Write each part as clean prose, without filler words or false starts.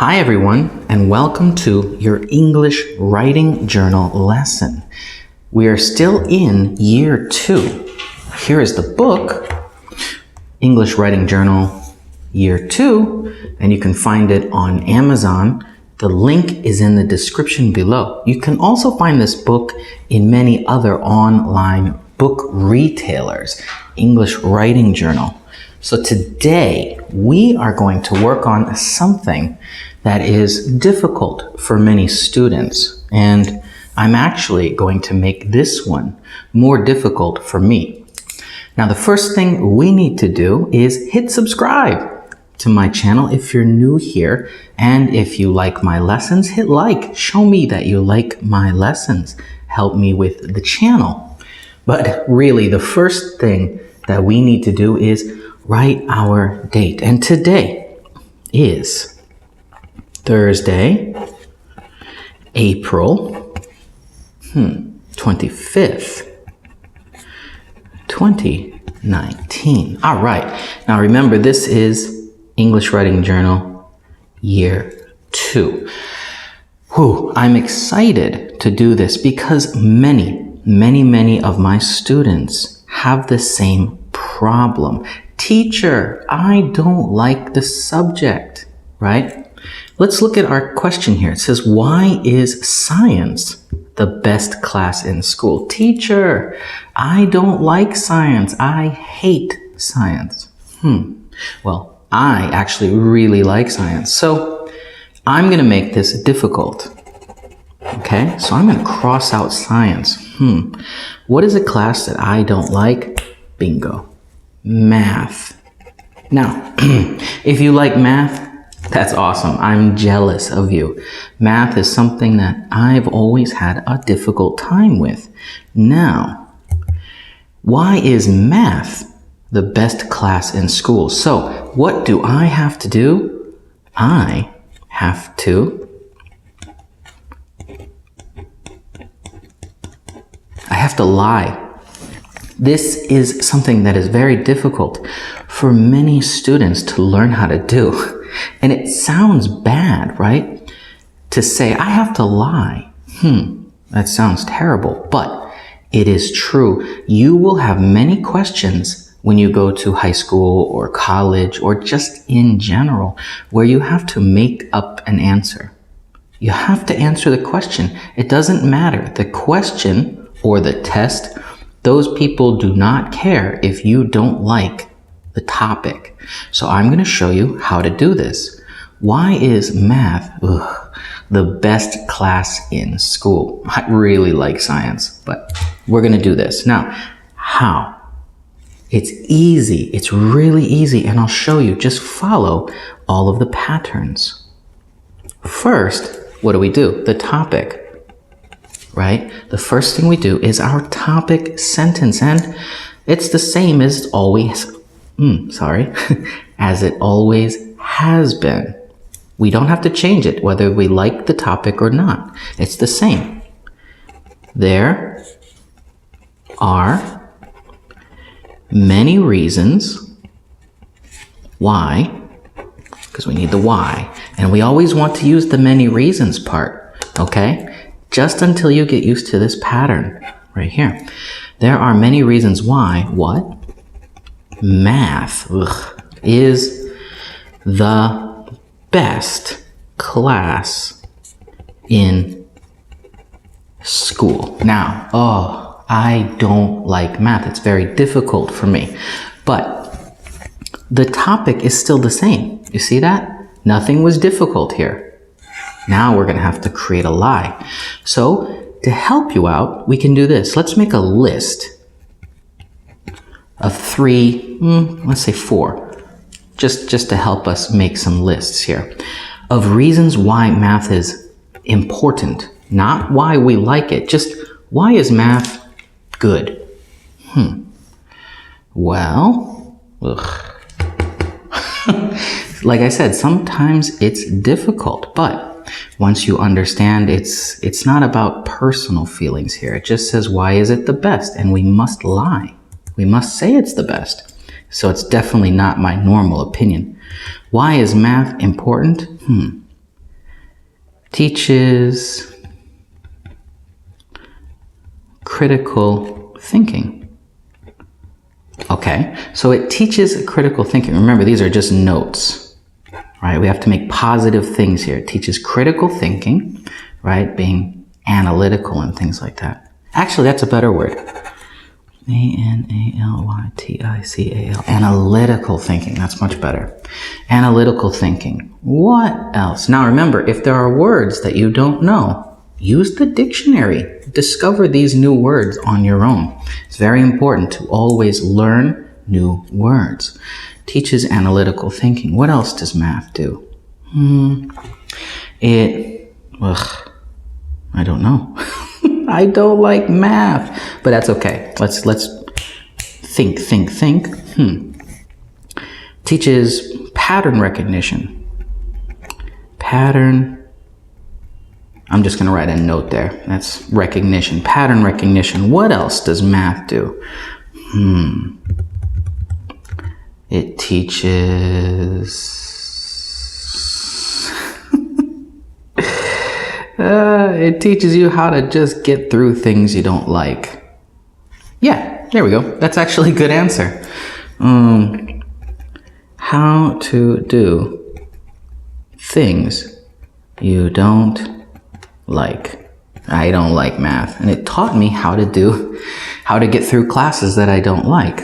Hi everyone, and welcome to your English writing journal lesson. We are still in year 2. Here is the book, English Writing Journal Year 2, and you can find it on Amazon. The link is in the description below. You can also find this book in many other online book retailers, English Writing Journal. So today we are going to work on something that is difficult for many students, and I'm actually going to make this one more difficult for me. Now, the first thing we need to do is hit subscribe to my channel if you're new here, and if you like my lessons, hit like. Show me that you like my lessons. Help me with the channel. But really, the first thing that we need to do is write our date. And today is Thursday, April 25th, 2019. All right. Now remember, this is English Writing Journal Year 2. I'm excited to do this because many of my students have the same problem. Teacher, I don't like the subject, right? Let's look at our question here. It says, why is science the best class in school? Teacher, I don't like science. I hate science. Well, I actually really like science. So I'm going to make this difficult. Okay, so I'm going to cross out science. What is a class that I don't like? Bingo. Math. Now, if you like math, that's awesome. I'm jealous of you. Math is something that I've always had a difficult time with. Now, why is math the best class in school? So, what do I have to do? I have to lie. This is something that is very difficult for many students to learn how to do. And it sounds bad, right? To say, I have to lie. That sounds terrible, but it is true. You will have many questions when you go to high school or college or just in general where you have to make up an answer. You have to answer the question. It doesn't matter. The question or the test, those people do not care if you don't like the topic. So I'm going to show you how to do this. Why is math the best class in school? I really like science, but we're going to do this. Now, how? It's easy. It's really easy, and I'll show you. Just follow all of the patterns. First, what do? The topic. Right? The first thing we do is our topic sentence, and it's the same as always, as it always has been. We don't have to change it whether we like the topic or not. It's the same. There are many reasons why, because we need the why, and we always want to use the many reasons part, okay? Just until you get used to this pattern right here. There are many reasons why, what? Math is the best class in school. Now, I don't like math. It's very difficult for me. But the topic is still the same. You see that? Nothing was difficult here. Now we're going to have to create a lie. So to help you out, we can do this. Let's make a list of 3, let's say 4, just to help us make some lists here of reasons why math is important. Not why we like it, just why is math good? Well, like I said, sometimes it's difficult, but once you understand, it's not about personal feelings here. It just says, why is it the best? And we must lie. We must say it's the best. So it's definitely not my normal opinion. Why is math important? teaches critical thinking. Okay, so it teaches critical thinking. Remember, these are just notes, right? We have to make positive things here. It teaches critical thinking, right? Being analytical and things like that. Actually, that's a better word. analytical. Analytical thinking. That's much better. Analytical thinking. What else? Now remember, if there are words that you don't know, use the dictionary. Discover these new words on your own. It's very important to always learn new words. Teaches analytical thinking. What else does math do? I don't know. I don't like math, but that's okay. Let's think. Teaches pattern recognition. I'm just going to write a note there. That's recognition, pattern recognition. What else does math do? It teaches... it teaches you how to just get through things you don't like. Yeah, there we go. That's actually a good answer. How to do things you don't like. I don't like math, and it taught me how to get through classes that I don't like,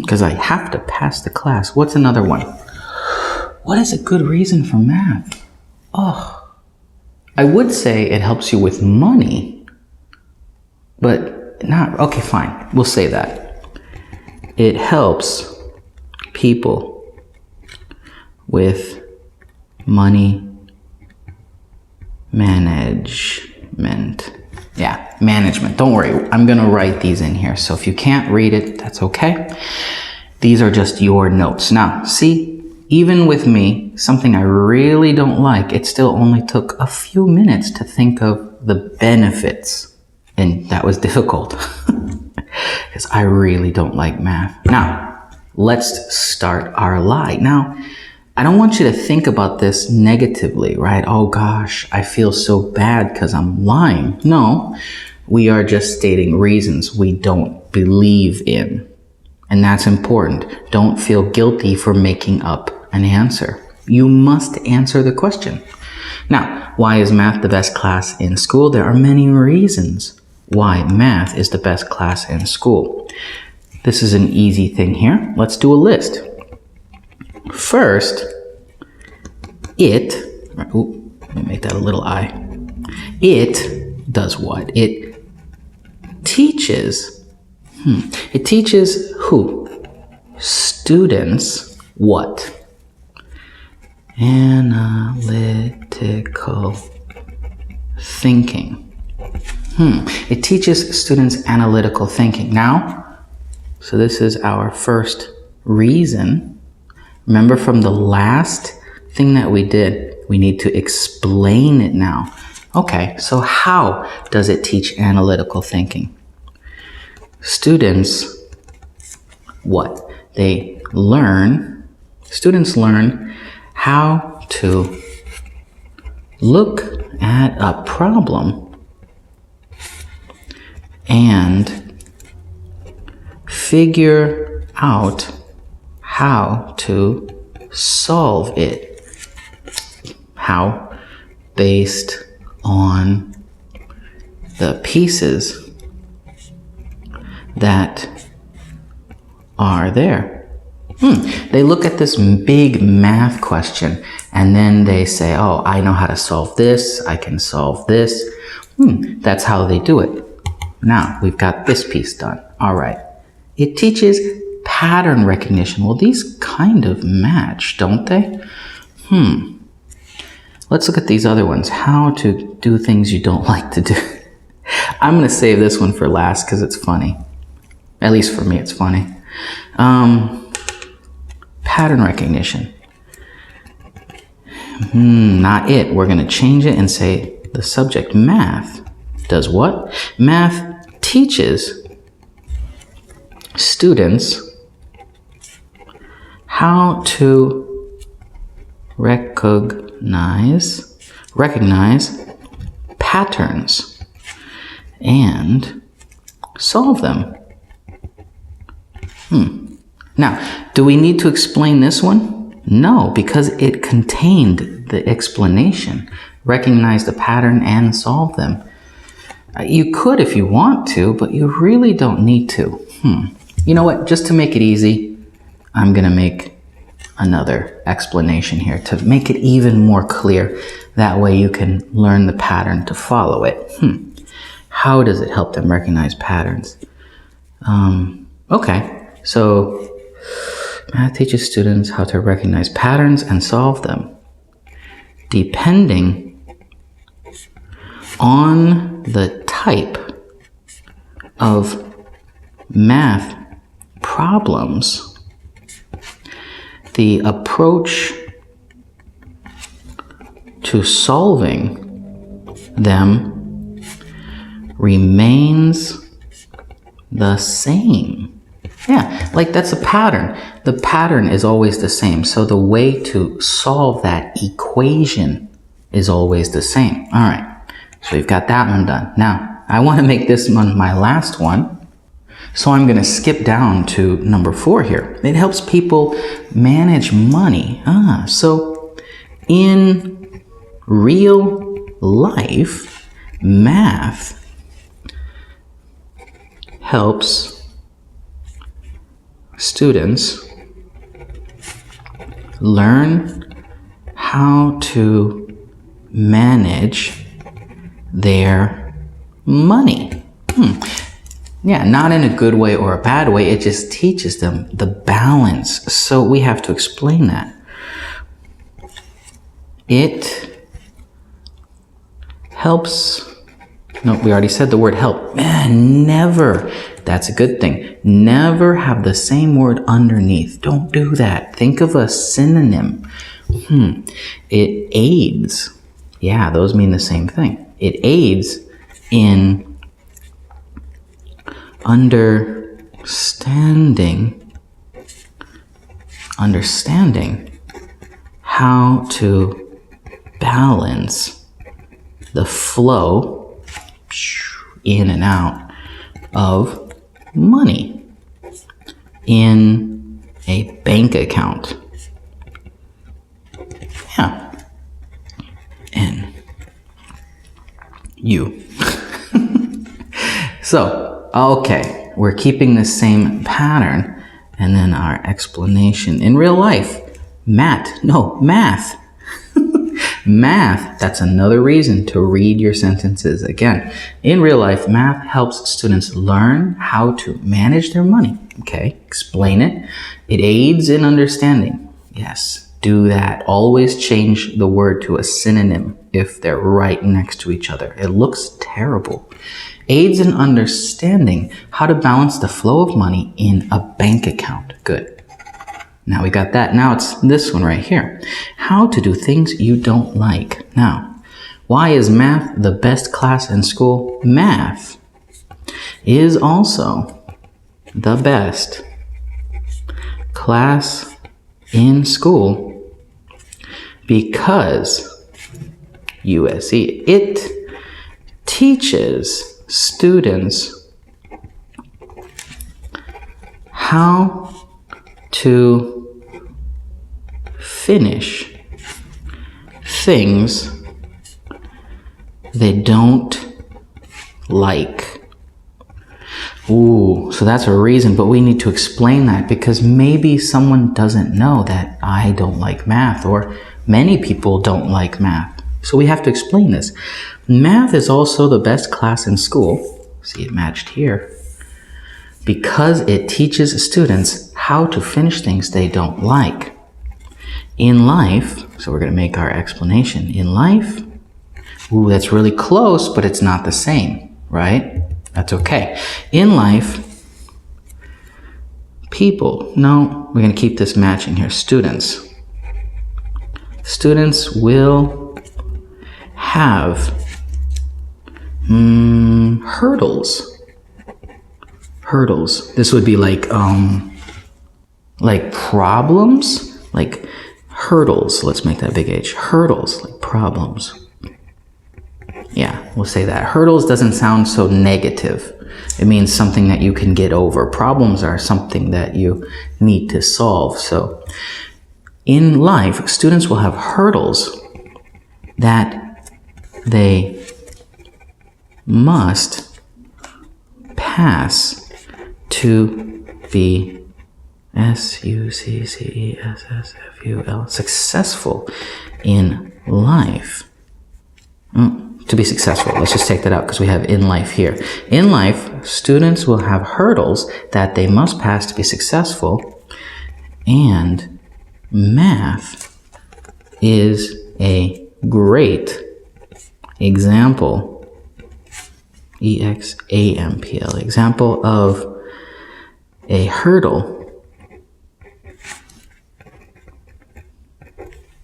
because I have to pass the class. What's another one? What is a good reason for math? I would say it helps you with money, but not, okay, fine, we'll say that. It helps people with money management. Yeah, management. Don't worry, I'm gonna write these in here. So if you can't read it, that's okay. These are just your notes. Now, see, even with me, something I really don't like, it still only took a few minutes to think of the benefits. And that was difficult because I really don't like math. Now, let's start our lie. Now, I don't want you to think about this negatively, right? Oh gosh, I feel so bad because I'm lying. No, we are just stating reasons we don't believe in. And that's important. Don't feel guilty for making up an answer. You must answer the question. Now, why is math the best class in school? There are many reasons why math is the best class in school. This is an easy thing here. Let's do a list. First, let me make that a little I. It does what? It teaches. It teaches who? Students what? Analytical thinking. It teaches students analytical thinking. Now, so this is our first reason. Remember from the last thing that we did, we need to explain it now. Okay, so how does it teach analytical thinking? Students, what? Students learn how to look at a problem and figure out how to solve it. How? Based on the pieces that are there. They look at this big math question and then they say, oh, I know how to solve this. I can solve this. That's how they do it. Now we've got this piece done. All right. It teaches pattern recognition. Well, these kind of match, don't they? Let's look at these other ones. How to do things you don't like to do. I'm going to save this one for last because it's funny. At least for me, it's funny. Pattern recognition. Not it. We're going to change it and say the subject math does what? Math teaches students how to recognize patterns and solve them. Now, do we need to explain this one? No, because it contained the explanation. Recognize the pattern and solve them. You could if you want to, but you really don't need to. You know what? Just to make it easy, I'm going to make another explanation here to make it even more clear. That way you can learn the pattern to follow it. How does it help them recognize patterns? Okay, so math teaches students how to recognize patterns and solve them. Depending on the type of math problems, the approach to solving them remains the same. Yeah, like that's a pattern. The pattern is always the same. So the way to solve that equation is always the same. All right, so we've got that one done. Now, I want to make this one my last one. So I'm going to skip down to number 4 here. It helps people manage money. So in real life, math helps students learn how to manage their money. Yeah, not in a good way or a bad way. It just teaches them the balance. So we have to explain that. It helps. No, we already said the word help. Never. That's a good thing. Never have the same word underneath. Don't do that. Think of a synonym. It aids. Yeah, those mean the same thing. It aids in understanding how to balance the flow in and out of money in a bank account. Yeah. And you. So, okay, we're keeping the same pattern, and then our explanation. In real life, math. Math, that's another reason to read your sentences again. In real life, math helps students learn how to manage their money. Okay, explain it. It aids in understanding. Yes, do that. Always change the word to a synonym if they're right next to each other. It looks terrible. Aids in understanding how to balance the flow of money in a bank account. Good. Now we got that. Now it's this one right here. How to do things you don't like. Now, why is math the best class in school? Math is also the best class in school because USE, it teaches students how to finish things they don't like. Ooh, so that's a reason, but we need to explain that because maybe someone doesn't know that I don't like math, or many people don't like math. So we have to explain this. Math is also the best class in school. See, it matched here. Because it teaches students how to finish things they don't like. In life, so we're going to make our explanation. In life, ooh, that's really close, but it's not the same, right? That's okay. In life, people, no, we're going to keep this matching here. Students will have hurdles. This would be like problems, like hurdles. Let's make that big H. Hurdles, like problems. Yeah, We'll say that. Hurdles doesn't sound so negative. It means something that you can get over. Problems are something that you need to solve. So in life, students will have hurdles that they must pass to be successful in life. To be successful. Let's just take that out because we have in life here. In life, students will have hurdles that they must pass to be successful, and math is a great example, example, example of a hurdle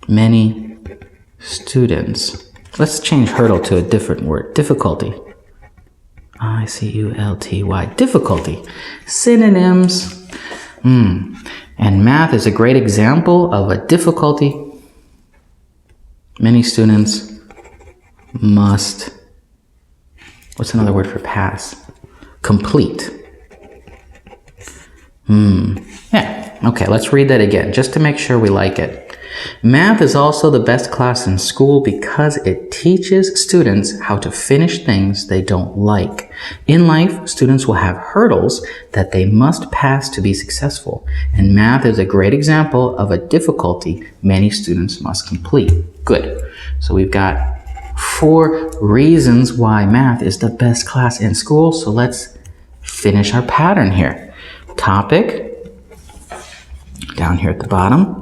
many students. Let's change hurdle to a different word. Difficulty. I-C-U-L-T-Y. Difficulty. Synonyms. And math is a great example of a difficulty many students must, what's another word for pass? Complete. Yeah. Okay, let's read that again just to make sure we like it. Math is also the best class in school because it teaches students how to finish things they don't like. In life, students will have hurdles that they must pass to be successful, and math is a great example of a difficulty many students must complete. Good. So we've got 4 reasons why math is the best class in school, so let's finish our pattern here. Topic, down here at the bottom.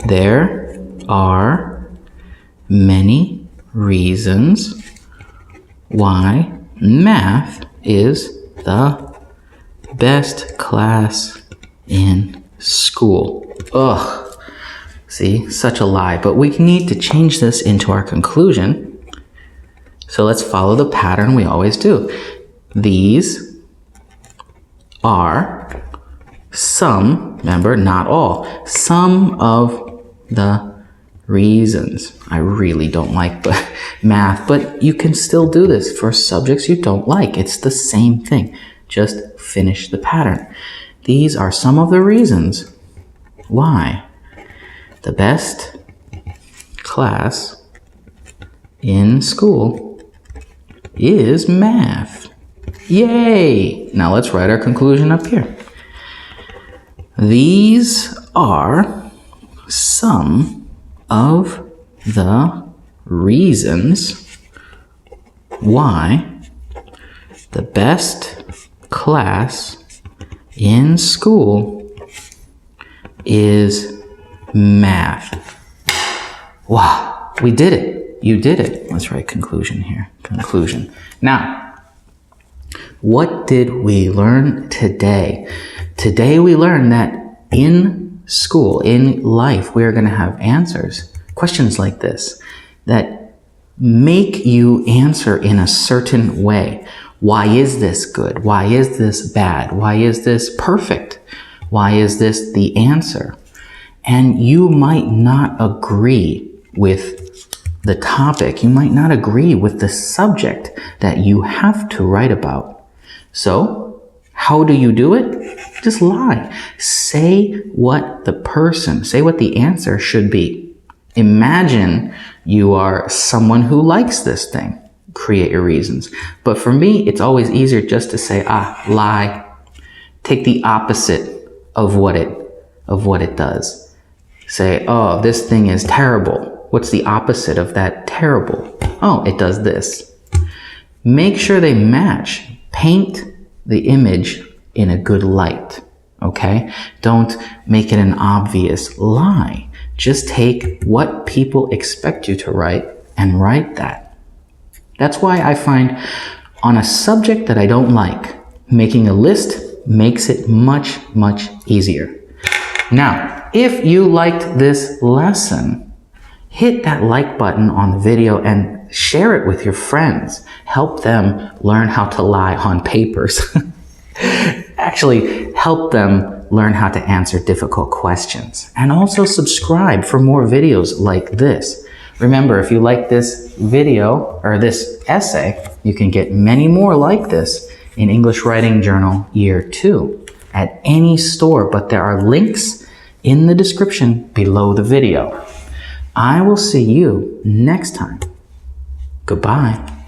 There are many reasons why math is the best class in school. Ugh. See, such a lie. But we need to change this into our conclusion. So let's follow the pattern we always do. These are some, remember, not all, some of the reasons. I really don't like math, but you can still do this for subjects you don't like. It's the same thing. Just finish the pattern. These are some of the reasons why the best class in school is math. Yay! Now let's write our conclusion up here. These are some of the reasons why the best class in school is math. Wow, we did it. You did it. Let's write conclusion here. Conclusion. Now, what did we learn today? Today we learned that in school, in life, we are going to have answers, questions like this, that make you answer in a certain way. Why is this good? Why is this bad? Why is this perfect? Why is this the answer? And you might not agree with the topic. You might not agree with the subject that you have to write about. So, how do you do it? Just lie. Say what the answer should be. Imagine you are someone who likes this thing. Create your reasons. But for me, it's always easier just to say, lie. Take the opposite of what it does. Say, oh, this thing is terrible. What's the opposite of that terrible? Oh, it does this. Make sure they match. Paint the image in a good light, okay? Don't make it an obvious lie. Just take what people expect you to write and write that. That's why I find on a subject that I don't like, making a list makes it much, much easier. Now, if you liked this lesson, hit that like button on the video and share it with your friends. Help them learn how to lie on papers. Actually, help them learn how to answer difficult questions. And also subscribe for more videos like this. Remember, if you like this video or this essay, you can get many more like this in English Writing Journal Year 2 at any store, but there are links in the description below the video. I will see you next time. Goodbye.